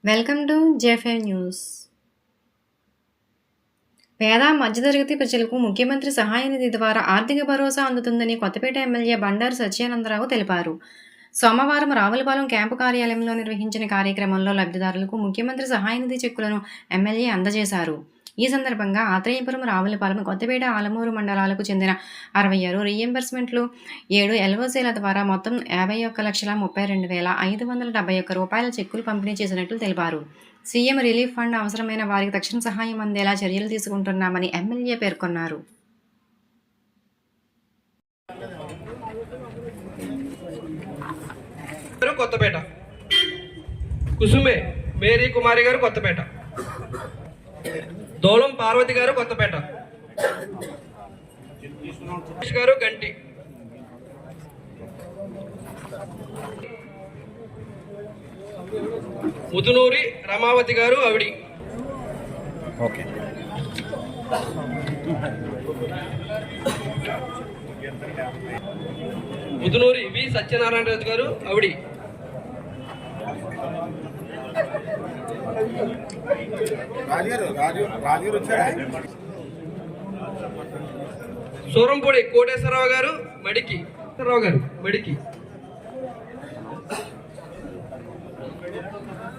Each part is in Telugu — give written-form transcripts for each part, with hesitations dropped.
Welcome to జే5 news. పేద మధ్యతరగతి ప్రజలకు ముఖ్యమంత్రి సహాయ నిధి ద్వారా ఆర్థిక భరోసా అందుతుందని కొత్తపేట ఎమ్మెల్యే బండారు సత్యానందరావు తెలిపారు. సోమవారం రావులపాలెం క్యాంపు కార్యాలయంలో నిర్వహించిన కార్యక్రమంలో లబ్ధిదారులకు ముఖ్యమంత్రి సహాయ నిధి చెక్కులను ఎమ్మెల్యే అందజేశారు. ఈ సందర్భంగా ఆత్రేయపురం, రావులపాలెం, కొత్తపేట, ఆలమూరు మండలాలకు చెందిన 66 రీయింబర్స్మెంట్లు, 7 ఎల్ఓసీల ద్వారా మొత్తం 51,32,571 రూపాయల చెక్కులు పంపిణీ చేసినట్లు తెలిపారు. సీఎం రిలీఫ్ ఫండ్ అవసరమైన వారికి తక్షణ సహాయం అందేలా చర్యలు తీసుకుంటున్నామని ఎమ్మెల్యే పేర్కొన్నారు. కొత్తపేట కుసుమే మేరీ కుమారి గారు కొత్తపేట, దోలం పార్వతి గారు కొత్తపేట, గారు గంటి, ముదునూరి రమావతి గారు ఆవిడి, ముదునూరి వి సత్యనారాయణ రాజు గారు ఆవిడి, సూరంపూడి కోటేశ్వరరావు గారు మడికి,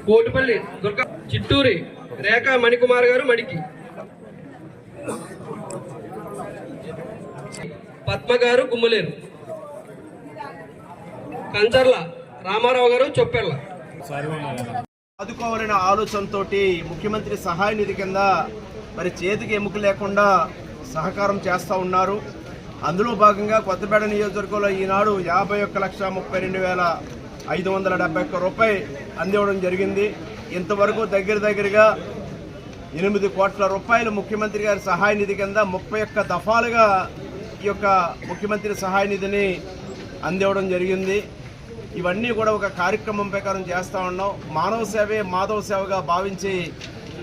కోటిపల్లి దుర్గా, చిట్టూరి రేఖా మణికుమార్ గారు మడికి, పద్మ గారు గుమ్మలేరు, కంచర్ల రామారావు గారు చొప్పెర్ల. ఆదుకోవాలనే ఆలోచనతో ముఖ్యమంత్రి సహాయ నిధి కింద మరి చేతికి ఎముక లేకుండా సహకారం చేస్తూ ఉన్నారు. అందులో భాగంగా కొత్తపేట నియోజకవర్గంలో ఈనాడు 51,32,571 రూపాయలు అందివ్వడం జరిగింది. ఇంతవరకు దగ్గరగా 8 కోట్ల రూపాయలు ముఖ్యమంత్రి గారి సహాయ నిధి కింద 31 దఫాలుగా ఈ యొక్క ముఖ్యమంత్రి సహాయ నిధిని అందివ్వడం జరిగింది. ఇవన్నీ కూడా ఒక కార్యక్రమం ప్రకారం చేస్తూ ఉన్నాం. మానవ సేవే మాధవ సేవగా భావించి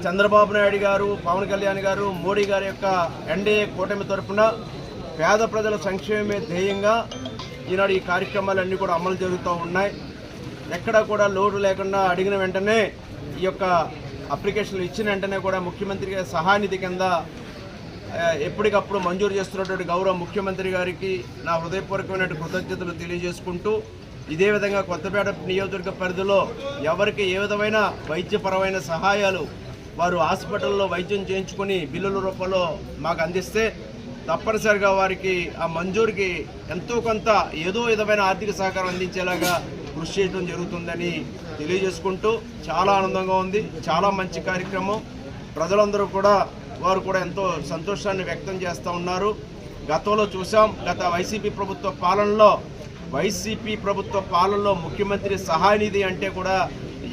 చంద్రబాబు నాయుడు గారు, పవన్ కళ్యాణ్ గారు, మోడీ గారి యొక్క ఎన్డీఏ కూటమి తరఫున పేద ప్రజల సంక్షేమమే ధ్యేయంగా ఈనాడు ఈ కార్యక్రమాలన్నీ కూడా అమలు జరుగుతూ ఉన్నాయి. ఎక్కడా కూడా లోటు లేకుండా అడిగిన వెంటనే ఈ యొక్క అప్లికేషన్లు ఇచ్చిన వెంటనే కూడా ముఖ్యమంత్రి గారి సహాయ నిధి కింద ఎప్పటికప్పుడు మంజూరు చేస్తున్నటువంటి గౌరవ ముఖ్యమంత్రి గారికి నా హృదయపూర్వకమైన కృతజ్ఞతలు తెలియజేసుకుంటూ, ఇదే విధంగా కొత్తపేట నియోజకవర్గ పరిధిలో ఎవరికి ఏ విధమైన వైద్యపరమైన సహాయాలు వారు హాస్పిటల్లో వైద్యం చేయించుకుని బిల్లుల రూపంలో మాకు అందిస్తే తప్పనిసరిగా వారికి ఆ మంజూరుకి ఎంతో కొంత ఏదో విధమైన ఆర్థిక సహకారం అందించేలాగా కృషి చేయడం జరుగుతుందని తెలియజేసుకుంటూ, చాలా ఆనందంగా ఉంది. చాలా మంచి కార్యక్రమం. ప్రజలందరూ కూడా వారు కూడా ఎంతో సంతోషాన్ని వ్యక్తం చేస్తూ ఉన్నారు. గతంలో చూసాం, గత వైసీపీ ప్రభుత్వ పాలనలో ముఖ్యమంత్రి సహాయ నిధి అంటే కూడా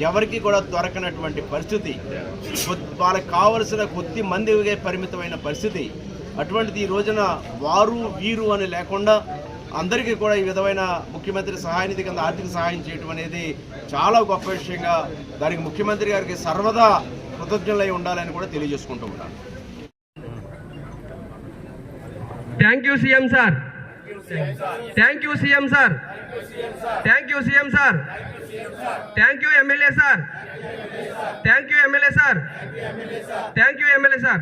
ఎవరికి కూడా దొరకనటువంటి పరిస్థితి, వాళ్ళకి కావలసిన కొద్ది మందికే పరిమితమైన పరిస్థితి. అటువంటిది ఈ రోజున వారు వీరు అని లేకుండా అందరికీ కూడా ఈ విధమైన ముఖ్యమంత్రి సహాయ నిధి కింద ఆర్థిక సహాయం చేయడం అనేది చాలా గొప్ప విషయంగా, దానికి ముఖ్యమంత్రి గారికి సర్వదా కృతజ్ఞులై ఉండాలని కూడా తెలియజేసుకుంటూ ఉన్నాను. Thank you CM sir, thank you CM sir, thank you CM sir, thank you MLA sir, thank you MLA sir, thank you MLA sir.